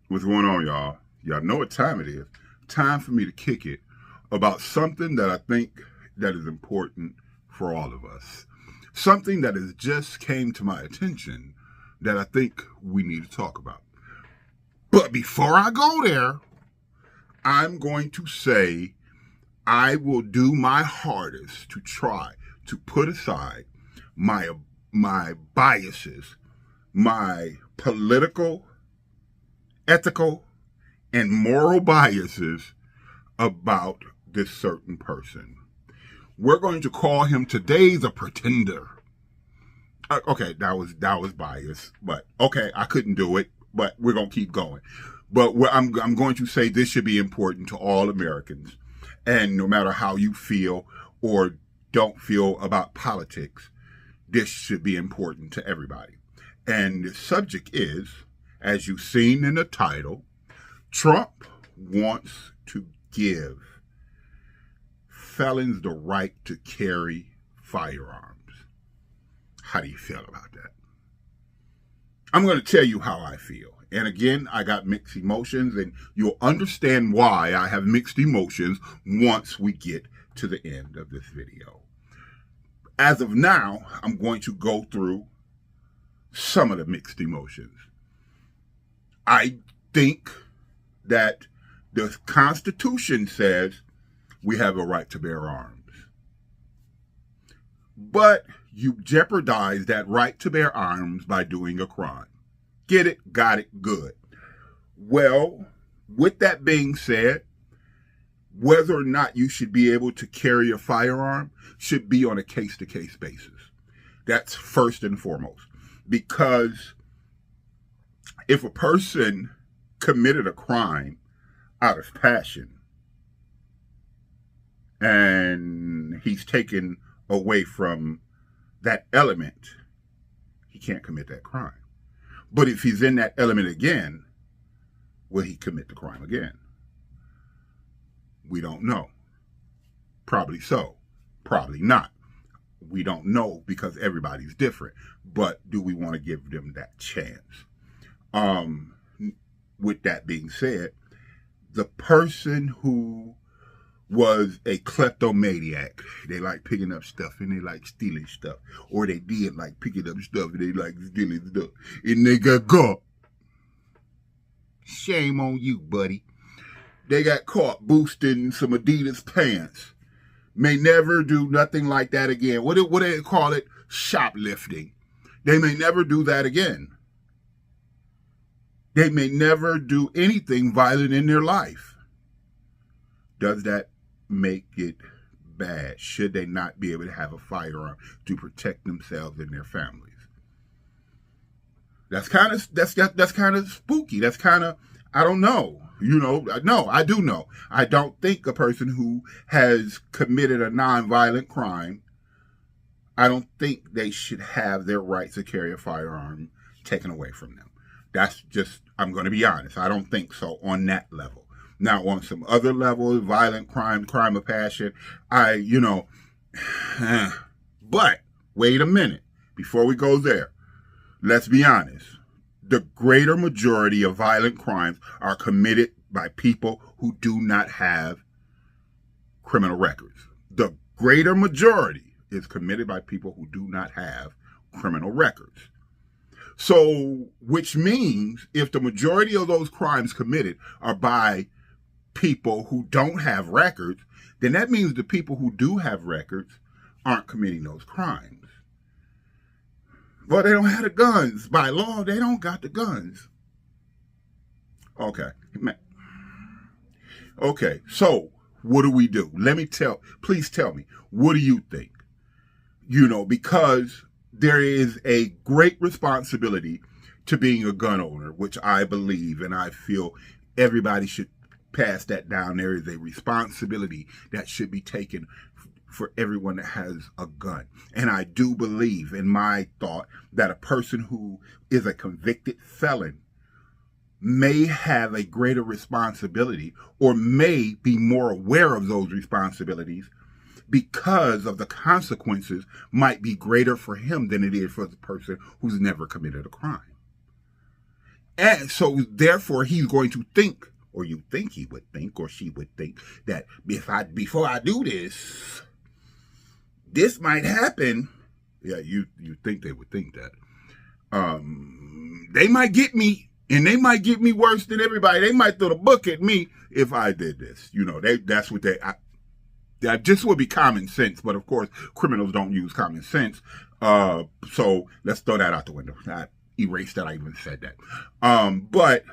What's going on, y'all? Y'all know what time it is. Time for me to kick it about something that I think that is important for all of us. Something that has just came to my attention that I think we need to talk about. But before I go there, I'm going to say I will do my hardest to try to put aside my my biases, my political, ethical, and moral biases about this certain person. We're going to call him today the pretender. Okay, that was bias, but okay, I couldn't do it, but we're gonna keep going. But I'm going to say this should be important to all Americans, and no matter how you feel or don't feel about politics, this should be important to everybody. And the subject is, as you've seen in the title, Trump wants to give felons the right to carry firearms. How do you feel about that? I'm going to tell you how I feel. And again, I got mixed emotions, and you'll understand why I have mixed emotions once we get to the end of this video. As of now, I'm going to go through some of the mixed emotions. I think that the Constitution says we have a right to bear arms. But you jeopardize that right to bear arms by doing a crime. Get it? Got it? Good. Well, with that being said, whether or not you should be able to carry a firearm should be on a case-to-case basis. That's first and foremost. Because if a person committed a crime out of passion and he's taken away from that element, he can't commit that crime. But if he's in that element again, will he commit the crime again? We don't know. Probably so. Probably not. We don't know because everybody's different. But do we want to give them that chance? With that being said, the person who was a kleptomaniac, they like picking up stuff and they like stealing stuff, or they did like picking up stuff and they like stealing stuff, and they got caught. Shame on you, buddy. They got caught boosting some Adidas pants. May never do nothing like that again. What do they call it? Shoplifting. They may never do that again. They may never do anything violent in their life. Does that make it bad? Should they not be able to have a firearm to protect themselves and their families? That's kind of spooky. That's kind of, I don't know. No, I do know. I don't think a person who has committed a nonviolent crime, I don't think they should have their right to carry a firearm taken away from them. That's just, I'm going to be honest. I don't think so on that level. Now, on some other levels, violent crime of passion, but wait a minute. Before we go there, let's be honest. The greater majority of violent crimes are committed by people who do not have criminal records. The greater majority is committed by people who do not have criminal records. So, which means if the majority of those crimes committed are by people who don't have records, then that means the people who do have records aren't committing those crimes. Well, they don't have the guns. By law, they don't got the guns. Okay. Okay, so what do we do? Please tell me, what do you think? Because there is a great responsibility to being a gun owner, which I believe and I feel everybody should pass that down. There is a responsibility that should be taken for everyone that has a gun. And I do believe in my thought that a person who is a convicted felon may have a greater responsibility or may be more aware of those responsibilities because of the consequences might be greater for him than it is for the person who's never committed a crime. And so therefore he's going to think, or you think he would think, or she would think, that before I do this might happen. Yeah, you think they would think that. They might get me, and they might get me worse than everybody. They might throw the book at me if I did this. That's what that just would be common sense. But of course, criminals don't use common sense. So let's throw that out the window. I erased that I even said that. But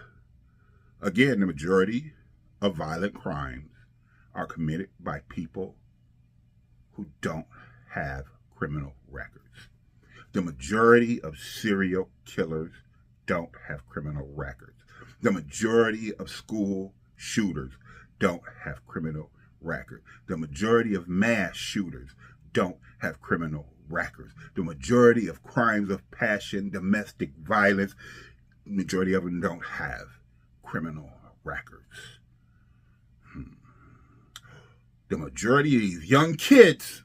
again, the majority of violent crimes are committed by people who don't have criminal records. The majority of serial killers don't have criminal records. The majority of school shooters don't have criminal records. The majority of mass shooters don't have criminal records. The majority of crimes of passion, domestic violence, majority of them don't have criminal records. The majority of these young kids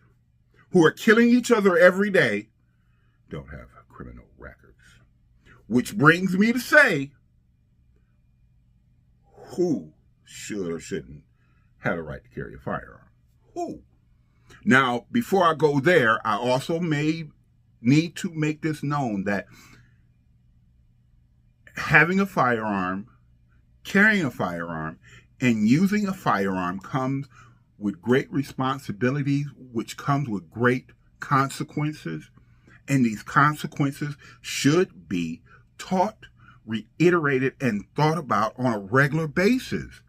who are killing each other every day don't have criminal records. Which brings me to say, who should or shouldn't have a right to carry a firearm? Who? Now, before I go there, I also may need to make this known that having a firearm, carrying a firearm, and using a firearm comes with great responsibilities, which comes with great consequences. And these consequences should be taught, reiterated, and thought about on a regular basis.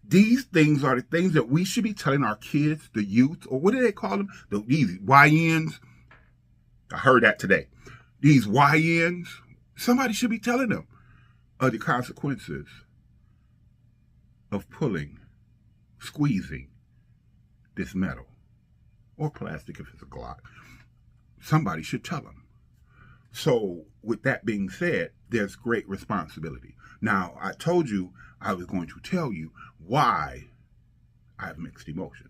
These things are the things that we should be telling our kids, the youth, or what do they call them? These YNs. I heard that today. These YNs, somebody should be telling them of the consequences of squeezing this metal or plastic if it's a Glock. Somebody should tell them. So with that being said, there's great responsibility. Now, I told you I was going to tell you why I have mixed emotions.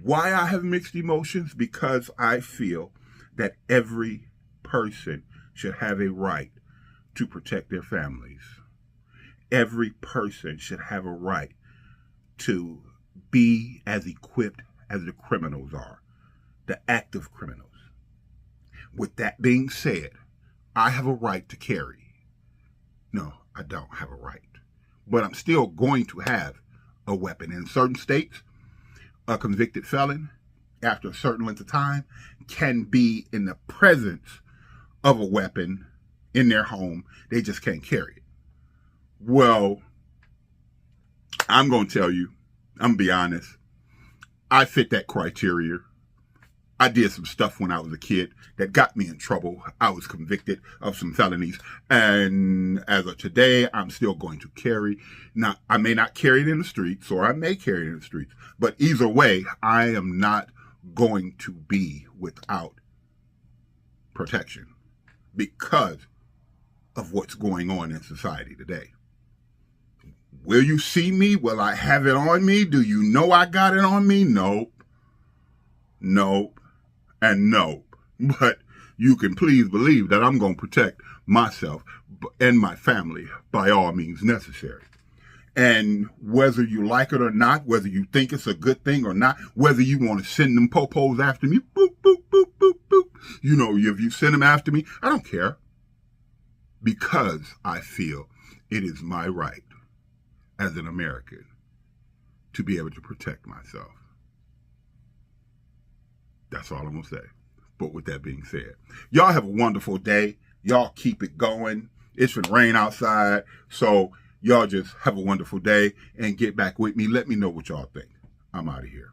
Why I have mixed emotions? Because I feel that every person should have a right to protect their families. Every person should have a right to be as equipped as the criminals are, the active criminals. With that being said, I have a right to carry. No, I don't have a right. But I'm still going to have a weapon. In certain states, a convicted felon, after a certain length of time, can be in the presence of a weapon in their home. They just can't carry it. Well, I'm going to tell you, I'm going to be honest, I fit that criteria. I did some stuff when I was a kid that got me in trouble. I was convicted of some felonies. And as of today, I'm still going to carry. Now, I may not carry it in the streets, or I may carry it in the streets. But either way, I am not going to be without protection because of what's going on in society today. Will you see me? Will I have it on me? Do you know I got it on me? Nope. And no, but you can please believe that I'm going to protect myself and my family by all means necessary. And whether you like it or not, whether you think it's a good thing or not, whether you want to send them popos after me, boop, boop, boop, boop, boop. If you send them after me, I don't care. Because I feel it is my right as an American to be able to protect myself. That's all I'm going to say. But with that being said, y'all have a wonderful day. Y'all keep it going. It's been rain outside. So y'all just have a wonderful day and get back with me. Let me know what y'all think. I'm out of here.